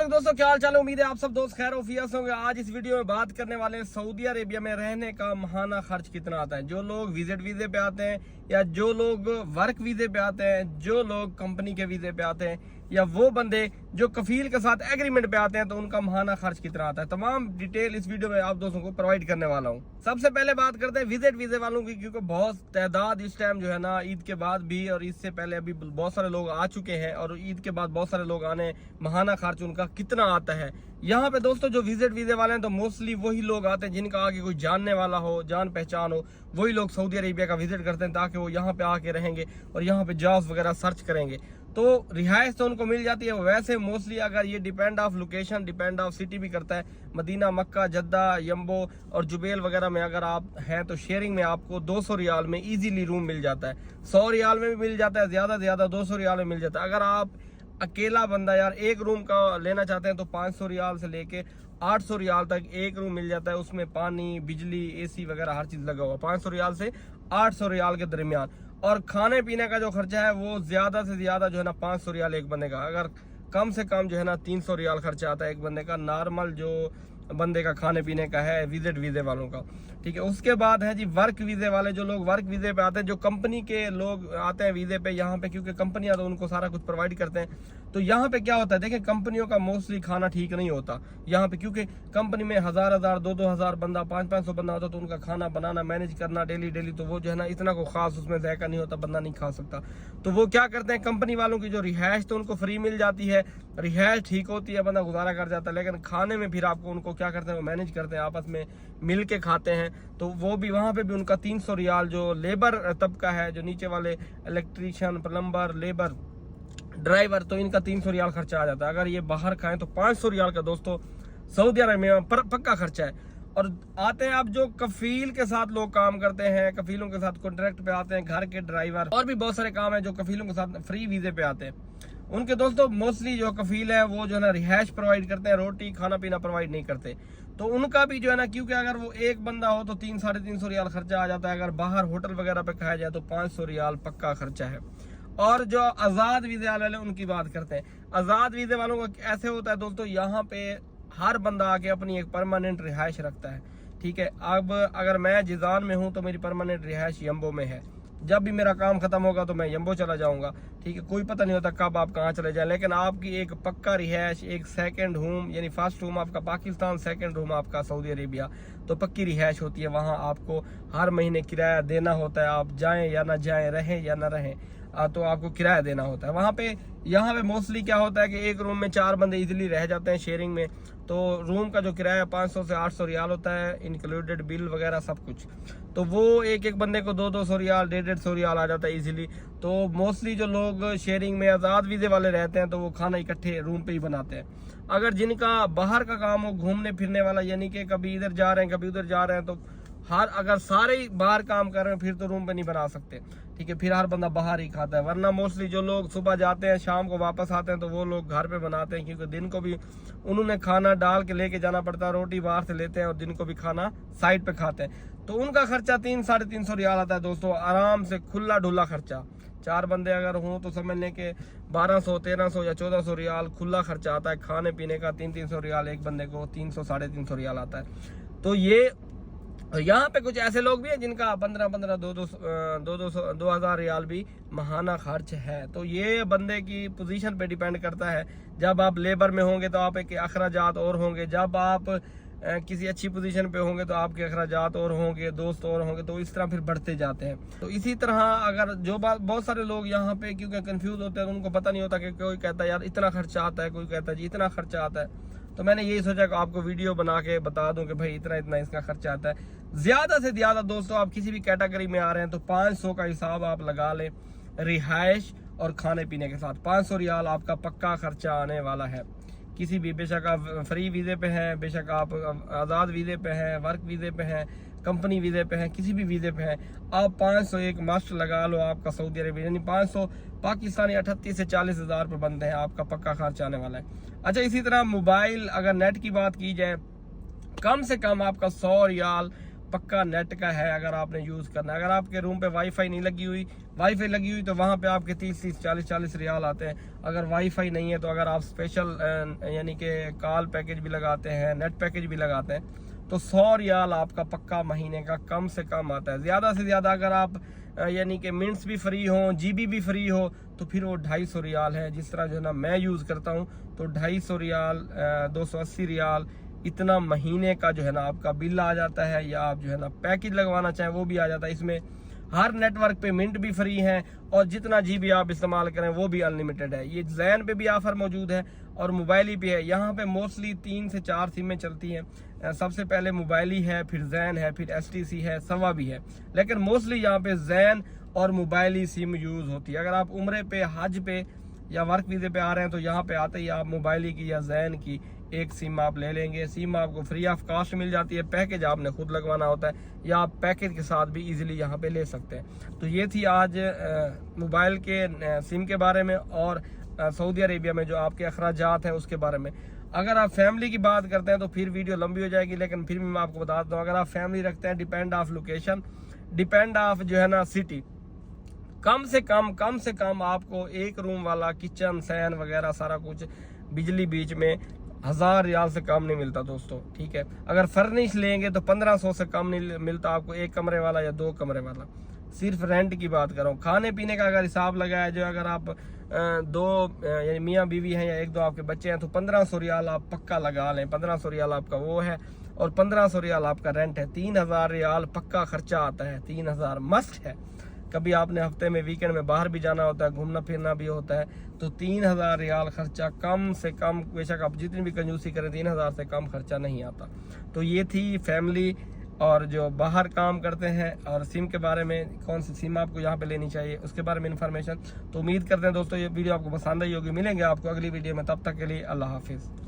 अलैकुम दोस्तों, क्या हाल चाल है। उम्मीद है आप सब दोस्त खैर वफियत होंगे। आज इस वीडियो में बात करने वाले हैं सऊदी अरेबिया में रहने का माहाना खर्च कितना आता है। जो लोग विजिट वीजे पे आते हैं या जो लोग वर्क वीजे पे आते हैं, जो लोग कंपनी के वीजे पे आते हैं या वो बंदे जो कफील के साथ एग्रीमेंट पे आते हैं, तो उनका माहाना खर्च कितना आता है, तमाम डिटेल इस वीडियो में आप दोस्तों को प्रोवाइड करने वाला हूँ। सबसे पहले बात करते हैं विजिट वीजे वालों की, क्योंकि बहुत तादाद इस टाइम जो है ना, ईद के बाद भी और इससे पहले अभी बहुत सारे लोग आ चुके हैं और ईद के बाद बहुत सारे लोग आने, माहाना खर्च उनका कितना आता है। यहाँ पे दोस्तों जो विजिट वीजे वाले हैं तो मोस्टली वही लोग आते हैं जिनका आगे कोई जानने वाला हो, जान पहचान हो, वही लोग सऊदी अरेबिया का विजिट करते हैं ताकि वो यहाँ पे आके रहेंगे और यहाँ पे जॉब्स वगैरह सर्च करेंगे, तो रिहाइश तो उनको मिल जाती है। वैसे मोस्टली अगर ये depend of location, depend of city भी करता है। मदीना, मक्का, जद्दा, यम्बो और जुबेल वगैरह में अगर आप हैं तो शेयरिंग में आपको 200 रियाल में इजीली रूम मिल जाता है। 100 रियाल में भी मिल जाता है, ज्यादा से ज्यादा 200 रियाल में मिल जाता है। अगर आप अकेला बंदा यार एक रूम का लेना चाहते हैं तो 500 रियाल से लेके 800 रियाल तक एक रूम मिल जाता है। उसमें पानी, बिजली, एसी वगैरह हर चीज लगा हुआ। 500 रियाल से 800 रियाल के दरमियान। और खाने पीने का जो खर्चा है वो ज्यादा से ज्यादा जो है ना 500 रियाल एक बंदे का। अगर कम से कम जो है ना 300 रियाल खर्चा आता है एक बंदे का, नॉर्मल जो बंदे का खाने पीने का है विजिट वीजे वालों का। ठीक है, उसके बाद है जी वर्क वीजे वाले। जो लोग वर्क वीजे पे आते हैं, जो कंपनी के लोग आते हैं वीजे पे यहाँ पे, क्योंकि कंपनियां तो उनको सारा कुछ प्रोवाइड करते हैं। तो यहाँ पे क्या होता है, देखिए कंपनियों का मोस्टली खाना ठीक नहीं होता यहाँ पे, क्योंकि कंपनी में 1000 2-2 बंदा, 500 बंदा होता, तो उनका खाना बनाना, मैनेज करना डेली, तो वो जो है ना इतना को खास उसमें जायका नहीं होता, बंदा नहीं खा सकता। तो वो क्या करते हैं, कंपनी वालों की जो रिहाइश तो उनको फ्री मिल जाती है, रिहाइश ठीक होती है, बंदा गुजारा कर जाता है, लेकिन खाने में फिर आपको उनको क्या करते हैं, वो मैनेज करते हैं, आपस में मिल के खाते हैं। तो वो भी वहां पे भी उनका 300 रियाल जो लेबर तबका है, जो नीचे वाले इलेक्ट्रीशियन, प्लम्बर, लेबर, ड्राइवर, तो इनका 300 रियाल खर्चा आ जाता है। अगर ये बाहर खाएं तो 500 रियाल का दोस्तों सऊदी अरब में पक्का खर्चा है। और आते हैं आप जो कफील के साथ लोग काम करते हैं, कफीलों के साथ कॉन्ट्रैक्ट पे आते हैं, घर के ड्राइवर और भी बहुत सारे काम है जो कफीलों के साथ फ्री वीजे पे आते हैं। उनके दोस्तों मोस्टली जो कफील है वो जो है ना रिहाइश प्रोवाइड करते हैं, रोटी खाना पीना प्रोवाइड नहीं करते। तो उनका भी जो है ना, क्योंकि अगर वो एक बंदा हो तो 300-350 रियाल खर्चा आ जाता है। अगर बाहर होटल वगैरह पे खाया जाए तो 500 रियाल पक्का खर्चा है। और जो आजाद वीजे वाले उनकी बात करते हैं, आजाद वीजे वालों का ऐसे होता है दोस्तों, यहाँ पे हर बंदा आके अपनी एक परमानेंट रिहाइश रखता है। ठीक है, अब अगर मैं जिजान में हूँ तो मेरी परमानेंट रिहाइश यम्बो में है। जब भी मेरा काम खत्म होगा तो मैं यम्बो चला जाऊंगा। ठीक है, कोई पता नहीं होता कब आप कहाँ चले जाए, लेकिन आपकी एक पक्का रिहाइश, एक सेकंड होम, यानी फर्स्ट होम आपका पाकिस्तान, सेकंड होम आपका सऊदी अरेबिया, तो पक्की रिहाइश होती है। वहाँ आपको हर महीने किराया देना होता है, आप जाएं या ना जाएं, रहें या ना रहें, तो आपको किराया देना होता है वहाँ पे। यहाँ पे मोस्टली क्या होता है कि एक रूम में 4 बंदे इजीली रह जाते हैं शेयरिंग में, तो रूम का जो किराया 500 से 800 रियाल होता है, इंक्लूडेड बिल वगैरह सब कुछ। तो वो एक बंदे को 200 रियाल, 150 रियाल आ जाता है इजीली। तो मोस्टली जो लोग शेयरिंग में आज़ाद वीजे वाले रहते हैं तो वो खाना इकट्ठे रूम पे ही बनाते हैं। अगर जिनका बाहर का काम हो, घूमने फिरने वाला, यानी कि कभी इधर जा रहे हैं कभी उधर जा रहे हैं, तो अगर सारे ही बाहर काम कर रहे हैं फिर तो रूम पे नहीं बना सकते। ठीक है, फिर हर बंदा बाहर ही खाता है। वरना मोस्टली जो लोग सुबह जाते हैं शाम को वापस आते हैं तो वो लोग घर पे बनाते हैं, क्योंकि दिन को भी उन्होंने खाना डाल के लेके जाना पड़ता है, रोटी बाहर से लेते हैं और दिन को भी खाना साइड पे खाते हैं। तो उनका खर्चा 300-350 रियाल आता है दोस्तों, आराम से खुला ढुला खर्चा। 4 बंदे अगर हों तो समझ लें कि 1200, 1300 या 1400 रियाल खुला खर्चा आता है। खाने पीने का 300 रियाल एक बंदे को, 300-350 रियाल आता है। तो ये यहाँ पे कुछ ऐसे लोग भी हैं जिनका 15-15, 2000 रियाल भी माहाना खर्च है। तो ये बंदे की पोजीशन पे डिपेंड करता है। जब आप लेबर में होंगे तो आप एक अखराजात और होंगे, जब आप किसी अच्छी पोजीशन पे होंगे तो आपके अखराजात और होंगे, दोस्त और होंगे, तो इस तरह फिर बढ़ते जाते हैं। तो इसी तरह अगर जो बात, बहुत सारे लोग यहाँ पे क्योंकि कंफ्यूज होते हैं, उनको पता नहीं होता कि कोई कहता है यार इतना खर्चा आता है, कोई कहता है जी इतना खर्चा आता है। तो मैंने यही सोचा कि आपको वीडियो बना के बता दूं कि भाई इतना इतना इसका खर्चा आता है। ज्यादा से ज्यादा दोस्तों आप किसी भी कैटेगरी में आ रहे हैं तो 500 का हिसाब आप लगा लें रिहाइश और खाने पीने के साथ। 500 रियाल आपका पक्का खर्चा आने वाला है। किसी भी, बेशक आप फ्री वीजे पे हैं, बेशक आप आज़ाद वीजे पे हैं, वर्क वीजे पे हैं, कंपनी वीजे पे हैं, किसी भी वीजे पे हैं, आप 500 एक मस्ट लगा लो आपका सऊदी अरेबिया, यानी 500 पाकिस्तानी 38 से 40 हज़ार पर बनते हैं, आपका पक्का खर्च आने वाला है। अच्छा, इसी तरह मोबाइल अगर नेट की बात की जाए, कम से कम आपका 100 रियाल पक्का नेट का है अगर आपने यूज करना है। अगर आपके रूम पे वाईफाई नहीं लगी हुई, वाईफाई लगी हुई तो वहाँ पे आपके 30 40 रियाल आते हैं। अगर वाईफाई नहीं है तो अगर आप स्पेशल यानी कि कॉल पैकेज भी लगाते हैं, नेट पैकेज भी लगाते हैं, तो 100 रियाल आपका पक्का महीने का कम से कम आता है। ज़्यादा से ज़्यादा अगर आप यानी कि मिनट्स भी फ्री हो, जीबी भी फ्री हो, तो फिर वो 250 रियाल है। जिस तरह जो है ना मैं यूज़ करता हूँ, तो 250 रियाल 280 रियाल इतना महीने का जो है ना आपका बिल आ जाता है। या आप जो है ना पैकेज लगवाना चाहें वो भी आ जाता है। इसमें हर नेटवर्क पे मिनट भी फ्री है और जितना जीबी आप इस्तेमाल करें वो भी अनलिमिटेड है। ये जैन पे भी ऑफर मौजूद है और मोबाइल पे है। यहाँ पे मोस्टली 3 से 4 सिमें चलती हैं। सबसे पहले मोबाइल है, फिर जैन है, फिर STC है, सवा भी है, लेकिन मोस्टली यहाँ पे जैन और मोबाइल सिम यूज होती है। अगर आप उम्रे पे, हज पे या वर्क वीजे पे आ रहे हैं तो यहाँ पे आते ही आप मोबाइल की या जैन की एक सिम आप ले लेंगे। सिम आपको फ्री ऑफ कॉस्ट मिल जाती है। पैकेज आपने खुद लगवाना होता है या आप पैकेज के साथ भी इजीली यहाँ पे ले सकते हैं। तो ये थी आज मोबाइल के सिम के बारे में और सऊदी अरेबिया में जो आपके अखराजात हैं उसके बारे में। अगर आप फैमिली की बात करते हैं तो फिर वीडियो लंबी हो जाएगी, लेकिन फिर भी मैं आपको बता देता हूँ, अगर आप फैमिली रखते हैं, depend of location, depend of जो है ना सिटी, कम से कम आपको एक रूम वाला किचन, सैन वगैरह सारा कुछ, बिजली बीच में 1000 रियाल से कम नहीं मिलता दोस्तों, ठीक है। अगर फर्निश लेंगे तो 1500 से कम नहीं मिलता आपको, एक कमरे वाला या 2 कमरे वाला। सिर्फ रेंट की बात कर रहा हूँ। खाने पीने का अगर हिसाब लगाया जो, अगर आप दो यानी मियाँ बीवी हैं या 1-2 आपके बच्चे हैं, तो 1500 रियाल आप पक्का लगा लें। 1500 रियाल आपका वो है और 1500 रियाल आपका रेंट है। 3000 रियाल पक्का खर्चा आता है। 3000 मस्ट है। कभी आपने हफ्ते में, वीकेंड में बाहर भी जाना होता है, घूमना फिरना भी होता है, तो 3000 रियाल खर्चा कम से कम, बेशक आप जितनी भी कंजूसी करें 3000 से कम खर्चा नहीं आता। तो ये थी फैमिली और जो बाहर काम करते हैं और सिम के बारे में, कौन सी सिम आपको यहाँ पे लेनी चाहिए उसके बारे में इन्फॉर्मेशन। तो उम्मीद करते हैं दोस्तों ये वीडियो आपको पसंद आई होगी। मिलेंगे आपको अगली वीडियो में, तब तक के लिए अल्लाह हाफिज़।